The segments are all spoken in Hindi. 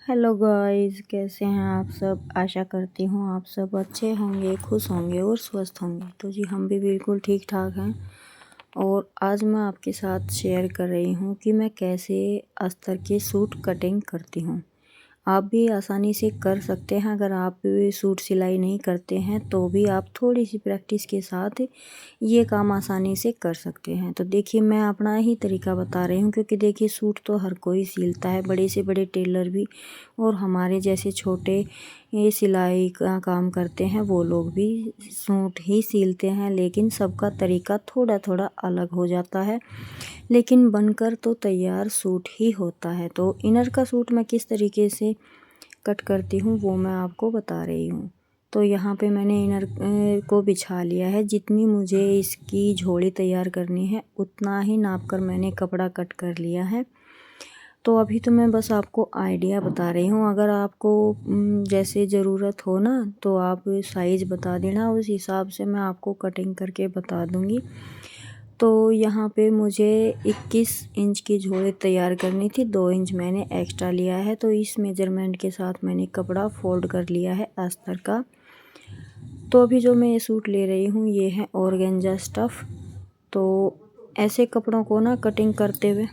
हेलो गाइस, कैसे हैं आप सब। आशा करती हूँ आप सब अच्छे होंगे, खुश होंगे और स्वस्थ होंगे। तो जी हम भी बिल्कुल ठीक ठाक हैं। और आज मैं आपके साथ शेयर कर रही हूँ कि मैं कैसे अस्तर के सूट कटिंग करती हूँ। आप भी आसानी से कर सकते हैं। अगर आप सूट सिलाई नहीं करते हैं तो भी आप थोड़ी सी प्रैक्टिस के साथ ये काम आसानी से कर सकते हैं। तो देखिए मैं अपना ही तरीका बता रही हूँ, क्योंकि देखिए सूट तो हर कोई सिलता है, बड़े से बड़े टेलर भी, और हमारे जैसे छोटे ये सिलाई का काम करते हैं वो लोग भी सूट ही सिलते हैं। लेकिन सबका तरीका थोड़ा थोड़ा अलग हो जाता है, लेकिन बनकर तो तैयार सूट ही होता है। तो इनर का सूट मैं किस तरीके से कट करती हूँ वो मैं आपको बता रही हूँ। तो यहाँ पे मैंने इनर को बिछा लिया है। जितनी मुझे इसकी झोली तैयार करनी है उतना ही नाप कर मैंने कपड़ा कट कर लिया है। तो अभी तो मैं बस आपको आइडिया बता रही हूँ। अगर आपको जैसे ज़रूरत हो ना तो आप साइज़ बता देना, उस हिसाब से मैं आपको कटिंग करके बता दूँगी। तो यहाँ पे मुझे 21 इंच की झोली तैयार करनी थी, 2 इंच मैंने एक्स्ट्रा लिया है। तो इस मेजरमेंट के साथ मैंने कपड़ा फोल्ड कर लिया है अस्तर का। तो अभी जो मैं ये सूट ले रही हूँ ये है ऑर्गेन्जा स्टफ़। तो ऐसे कपड़ों को ना कटिंग करते हुए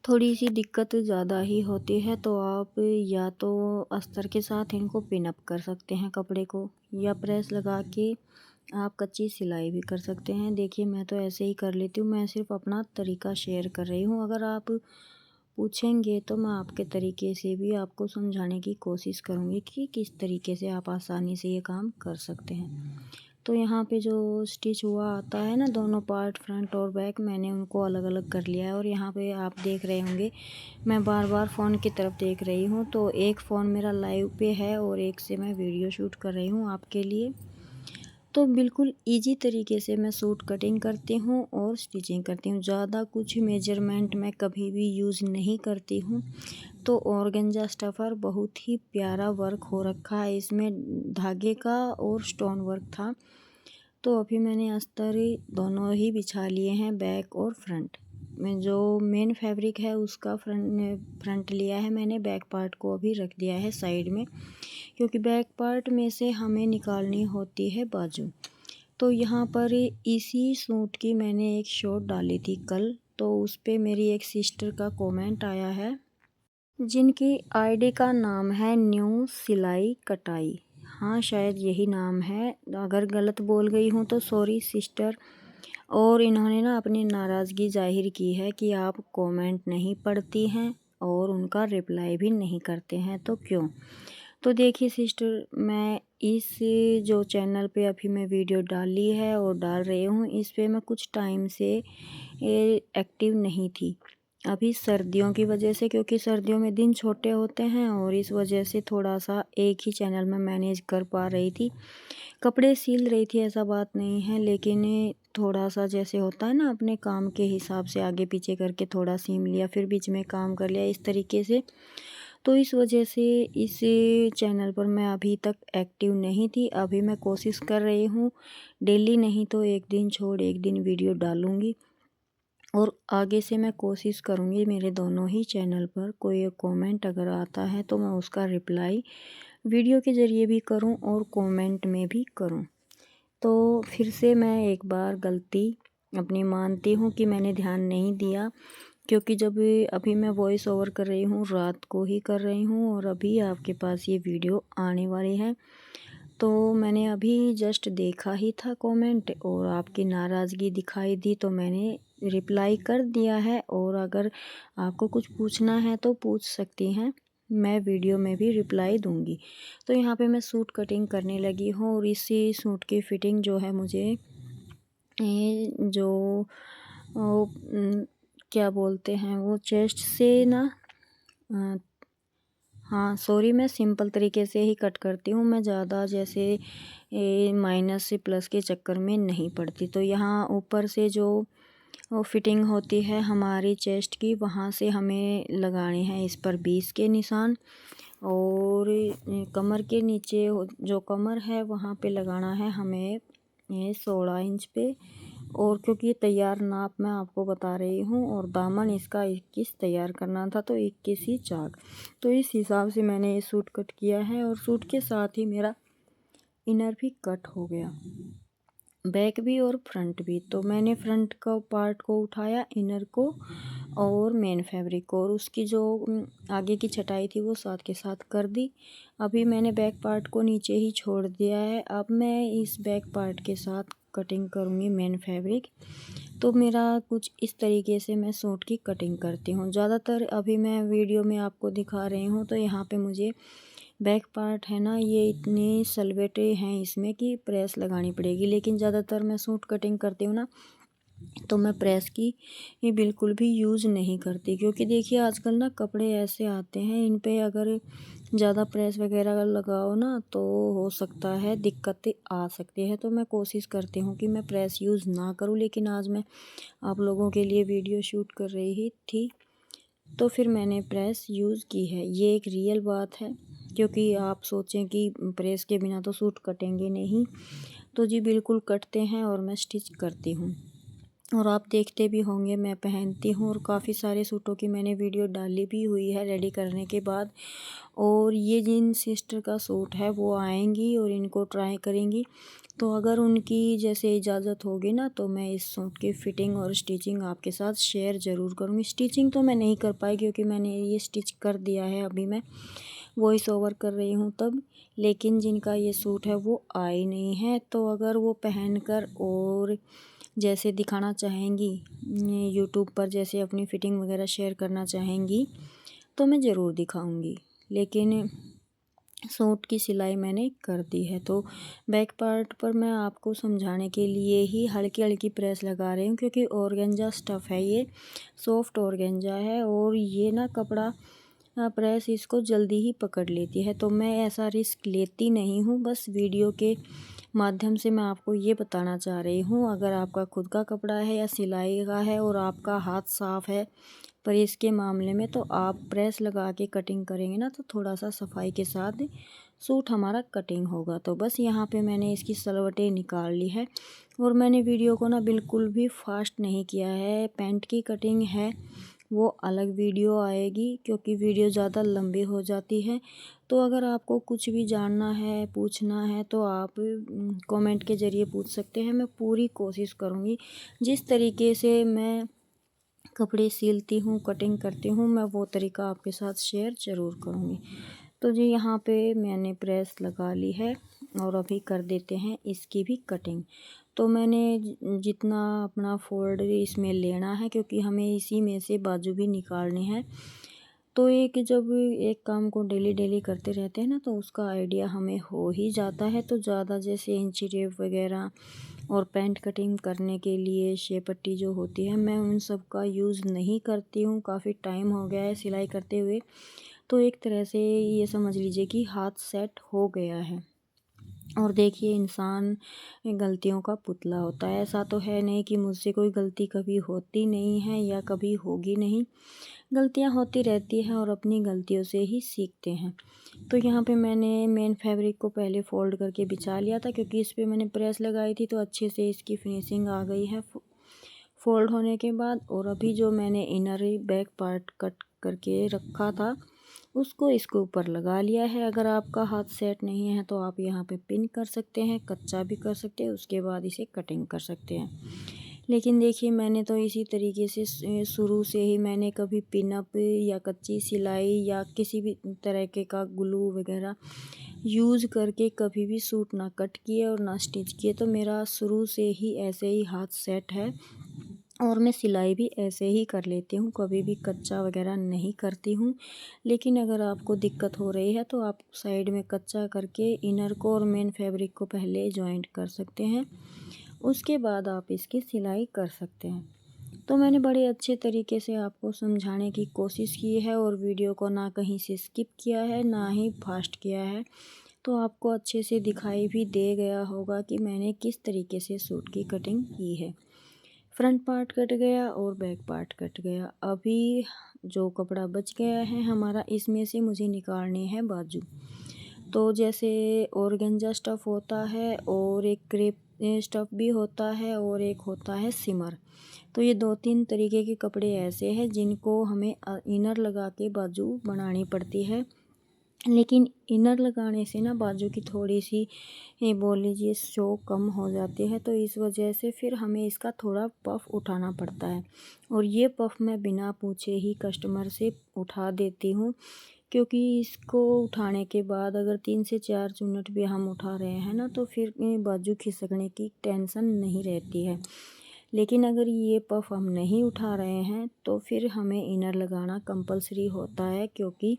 थोड़ी सी दिक्कत ज़्यादा ही होती है। तो आप या तो अस्तर के साथ इनको पिन अप कर सकते हैं कपड़े को, या प्रेस लगा के आप कच्ची सिलाई भी कर सकते हैं। देखिए मैं तो ऐसे ही कर लेती हूँ, मैं सिर्फ अपना तरीका शेयर कर रही हूँ। अगर आप पूछेंगे तो मैं आपके तरीके से भी आपको समझाने की कोशिश करूँगी कि किस तरीके से आप आसानी से ये काम कर सकते हैं। तो यहाँ पे जो स्टिच हुआ आता है ना, दोनों पार्ट फ्रंट और बैक, मैंने उनको अलग अलग कर लिया है। और यहाँ पे आप देख रहे होंगे मैं बार बार फ़ोन की तरफ देख रही हूँ। तो एक फ़ोन मेरा लाइव पे है और एक से मैं वीडियो शूट कर रही हूँ आपके लिए। तो बिल्कुल इजी तरीके से मैं सूट कटिंग करती हूँ और स्टिचिंग करती हूँ। ज़्यादा कुछ मेजरमेंट मैं कभी भी यूज़ नहीं करती हूँ। तो ऑर्गेन्जा स्टफ़र बहुत ही प्यारा वर्क हो रखा है इसमें, धागे का और स्टोन वर्क था। तो अभी मैंने अस्तर दोनों ही बिछा लिए हैं, बैक और फ्रंट में। जो मेन फैब्रिक है उसका फ्रंट लिया है मैंने, बैक पार्ट को अभी रख दिया है साइड में, क्योंकि बैक पार्ट में से हमें निकालनी होती है बाजू। तो यहाँ पर इसी सूट की मैंने एक शॉर्ट डाली थी कल, तो उस पर मेरी एक सिस्टर का कमेंट आया है, जिनकी आईडी का नाम है न्यू सिलाई कटाई। हाँ शायद यही नाम है, अगर गलत बोल गई हूँ तो सॉरी सिस्टर। और इन्होंने ना अपनी नाराज़गी जाहिर की है कि आप कमेंट नहीं पढ़ती हैं और उनका रिप्लाई भी नहीं करते हैं, तो क्यों। तो देखिए सिस्टर, मैं इस जो चैनल पे अभी मैं वीडियो डाली है और डाल रही हूँ, इस पे मैं कुछ टाइम से एक्टिव नहीं थी। अभी सर्दियों की वजह से, क्योंकि सर्दियों में दिन छोटे होते हैं और इस वजह से थोड़ा सा एक ही चैनल में मैनेज कर पा रही थी। कपड़े सिल रही थी, ऐसा बात नहीं है, लेकिन थोड़ा सा जैसे होता है ना, अपने काम के हिसाब से आगे पीछे करके थोड़ा सीम लिया, फिर बीच में काम कर लिया, इस तरीके से। तो इस वजह से इस चैनल पर मैं अभी तक एक्टिव नहीं थी। अभी मैं कोशिश कर रही हूँ, डेली नहीं तो एक दिन छोड़ एक दिन वीडियो डालूँगी। और आगे से मैं कोशिश करूँगी मेरे दोनों ही चैनल पर कोई कमेंट अगर आता है तो मैं उसका रिप्लाई वीडियो के ज़रिए भी करूँ और कमेंट में भी करूँ। तो फिर से मैं एक बार गलती अपनी मानती हूँ कि मैंने ध्यान नहीं दिया, क्योंकि जब अभी मैं वॉइस ओवर कर रही हूँ रात को ही कर रही हूँ और अभी आपके पास ये वीडियो आने वाली है। तो मैंने अभी जस्ट देखा ही था कमेंट और आपकी नाराज़गी दिखाई दी, तो मैंने रिप्लाई कर दिया है। और अगर आपको कुछ पूछना है तो पूछ सकती हैं, मैं वीडियो में भी रिप्लाई दूंगी। तो यहाँ पे मैं सूट कटिंग करने लगी हूँ और इसी सूट की फ़िटिंग जो है मुझे जो क्या बोलते हैं वो चेस्ट से ना, हाँ सॉरी, मैं सिंपल तरीके से ही कट करती हूँ। मैं ज़्यादा जैसे माइनस से प्लस के चक्कर में नहीं पड़ती। तो यहाँ ऊपर से जो फिटिंग होती है हमारी चेस्ट की, वहाँ से हमें लगाने हैं इस पर 20 के निशान। और कमर के नीचे जो कमर है वहाँ पे लगाना है हमें 16 इंच पे। और क्योंकि ये तैयार नाप मैं आपको बता रही हूँ और दामन इसका 21 तैयार करना था तो 21 ही चाक, तो इस हिसाब से मैंने ये सूट कट किया है। और सूट के साथ ही मेरा इनर भी कट हो गया, बैक भी और फ्रंट भी। तो मैंने फ्रंट का पार्ट को उठाया, इनर को और मेन फैब्रिक को, और उसकी जो आगे की छटाई थी वो साथ के साथ कर दी। अभी मैंने बैक पार्ट को नीचे ही छोड़ दिया है। अब मैं इस बैक पार्ट के साथ कटिंग करूँगी मेन फैब्रिक। तो मेरा कुछ इस तरीके से मैं सूट की कटिंग करती हूँ। ज़्यादातर अभी मैं वीडियो में आपको दिखा रही हूँ तो यहाँ पे मुझे बैक पार्ट है ना, ये इतने सलवेटे हैं इसमें कि प्रेस लगानी पड़ेगी। लेकिन ज़्यादातर मैं सूट कटिंग करती हूँ ना तो मैं प्रेस की ये बिल्कुल भी यूज़ नहीं करती, क्योंकि देखिए आजकल ना कपड़े ऐसे आते हैं, इन पे अगर ज़्यादा प्रेस वगैरह लगाओ ना तो हो सकता है दिक्कतें आ सकती है। तो मैं कोशिश करती हूँ कि मैं प्रेस यूज़ ना करूँ। लेकिन आज मैं आप लोगों के लिए वीडियो शूट कर रही थी तो फिर मैंने प्रेस यूज़ की है। ये एक रियल बात है, क्योंकि आप सोचें कि प्रेस के बिना तो सूट कटेंगे नहीं, तो जी बिल्कुल कटते हैं और मैं स्टिच करती हूँ। और आप देखते भी होंगे मैं पहनती हूँ, और काफ़ी सारे सूटों की मैंने वीडियो डाली भी हुई है रेडी करने के बाद। और ये जिन सिस्टर का सूट है वो आएंगी और इनको ट्राई करेंगी, तो अगर उनकी जैसे इजाज़त होगी ना तो मैं इस सूट की फ़िटिंग और स्टिचिंग आपके साथ शेयर ज़रूर करूँगी। स्टिचिंग तो मैं नहीं कर पाई क्योंकि मैंने ये स्टिच कर दिया है, अभी मैं वॉइस ओवर कर रही हूँ तब। लेकिन जिनका ये सूट है वो आए नहीं है, तो अगर वो पहनकर और जैसे दिखाना चाहेंगी यूट्यूब पर, जैसे अपनी फ़िटिंग वगैरह शेयर करना चाहेंगी तो मैं ज़रूर दिखाऊंगी। लेकिन सूट की सिलाई मैंने कर दी है। तो बैक पार्ट पर मैं आपको समझाने के लिए ही हल्की हल्की प्रेस लगा रही हूँ, क्योंकि ऑर्गेन्जा स्टफ़ है, ये सॉफ्ट ऑर्गेन्जा है और ये ना कपड़ा प्रेस इसको जल्दी ही पकड़ लेती है। तो मैं ऐसा रिस्क लेती नहीं हूँ, बस वीडियो के माध्यम से मैं आपको ये बताना चाह रही हूँ। अगर आपका खुद का कपड़ा है या सिलाई का है और आपका हाथ साफ़ है प्रेस के मामले में, तो आप प्रेस लगा के कटिंग करेंगे ना तो थोड़ा सा सफाई के साथ सूट हमारा कटिंग होगा। तो बस यहाँ पे मैंने इसकी सलवटें निकाल ली है, और मैंने वीडियो को ना बिल्कुल भी फास्ट नहीं किया है। पैंट की कटिंग है वो अलग वीडियो आएगी, क्योंकि वीडियो ज़्यादा लंबी हो जाती है। तो अगर आपको कुछ भी जानना है, पूछना है, तो आप कमेंट के ज़रिए पूछ सकते हैं। मैं पूरी कोशिश करूँगी जिस तरीके से मैं कपड़े सिलती हूँ, कटिंग करती हूँ, मैं वो तरीका आपके साथ शेयर ज़रूर करूँगी। तो जी यहाँ पे मैंने प्रेस लगा ली है और अभी कर देते हैं इसकी भी कटिंग। तो मैंने जितना अपना फोल्ड इसमें लेना है, क्योंकि हमें इसी में से बाजू भी निकालनी है। तो एक जब एक काम को डेली डेली करते रहते हैं ना तो उसका आइडिया हमें हो ही जाता है। तो ज़्यादा जैसे इंची टेप वगैरह और पैंट कटिंग करने के लिए शेप पट्टी जो होती है, मैं उन सब का यूज़ नहीं करती हूँ। काफ़ी टाइम हो गया है सिलाई करते हुए, तो एक तरह से ये समझ लीजिए कि हाथ सेट हो गया है। और देखिए इंसान गलतियों का पुतला होता है, ऐसा तो है नहीं कि मुझसे कोई गलती कभी होती नहीं है या कभी होगी नहीं। गलतियां होती रहती हैं और अपनी गलतियों से ही सीखते हैं। तो यहाँ पे मैंने मेन फैब्रिक को पहले फ़ोल्ड करके बिछा लिया था, क्योंकि इस पर मैंने प्रेस लगाई थी तो अच्छे से इसकी फिनिशिंग आ गई है फ़ोल्ड होने के बाद। और अभी जो मैंने इनर बैक पार्ट कट करके रखा था उसको इसके ऊपर लगा लिया है। अगर आपका हाथ सेट नहीं है तो आप यहाँ पे पिन कर सकते हैं, कच्चा भी कर सकते हैं, उसके बाद इसे कटिंग कर सकते हैं। लेकिन देखिए मैंने तो इसी तरीके से शुरू से ही मैंने कभी पिन अप या कच्ची सिलाई या किसी भी तरह के का ग्लू वगैरह यूज़ करके कभी भी सूट ना कट किए और ना स्टिच किए। तो मेरा शुरू से ही ऐसे ही हाथ सेट है और मैं सिलाई भी ऐसे ही कर लेती हूँ, कभी भी कच्चा वगैरह नहीं करती हूँ। लेकिन अगर आपको दिक्कत हो रही है तो आप साइड में कच्चा करके इनर को और मेन फैब्रिक को पहले जॉइंट कर सकते हैं, उसके बाद आप इसकी सिलाई कर सकते हैं। तो मैंने बड़े अच्छे तरीके से आपको समझाने की कोशिश की है और वीडियो को ना कहीं से स्किप किया है ना ही फास्ट किया है। तो आपको अच्छे से दिखाई भी दे गया होगा कि मैंने किस तरीके से सूट की कटिंग की है। फ्रंट पार्ट कट गया और बैक पार्ट कट गया। अभी जो कपड़ा बच गया है हमारा, इसमें से मुझे निकालने हैं बाजू। तो जैसे ऑर्गेन्जा स्टफ़ होता है और एक क्रेप स्टफ़ भी होता है और एक होता है सिमर। तो ये 2-3 तरीके के कपड़े ऐसे हैं जिनको हमें इनर लगा के बाजू बनानी पड़ती है। लेकिन इनर लगाने से ना बाजू की थोड़ी सी बोल लीजिए शो कम हो जाती है, तो इस वजह से फिर हमें इसका थोड़ा पफ़ उठाना पड़ता है। और ये पफ़ मैं बिना पूछे ही कस्टमर से उठा देती हूँ, क्योंकि इसको उठाने के बाद अगर 3 से 4 चुन्नट भी हम उठा रहे हैं ना, तो फिर बाजू खिसकने की टेंशन नहीं रहती है। लेकिन अगर ये पफ़ हम नहीं उठा रहे हैं तो फिर हमें इनर लगाना कंपल्सरी होता है, क्योंकि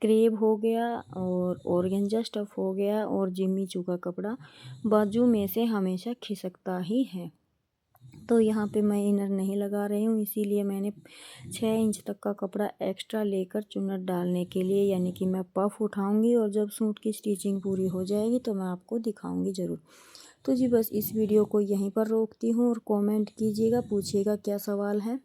क्रेप हो गया और ऑर्गेन्जा स्टफ़ हो गया और जिम्मी चू का कपड़ा बाजू में से हमेशा खिसकता ही है। तो यहाँ पे मैं इनर नहीं लगा रही हूँ, इसीलिए मैंने 6 इंच तक का कपड़ा एक्स्ट्रा लेकर चुन्नट डालने के लिए, यानी कि मैं पफ़ उठाऊँगी और जब सूट की स्टिचिंग पूरी हो जाएगी तो मैं आपको दिखाऊँगी ज़रूर। तो जी बस इस वीडियो को यहीं पर रोकती हूँ और कमेंट कीजिएगा, पूछिएगा क्या सवाल है।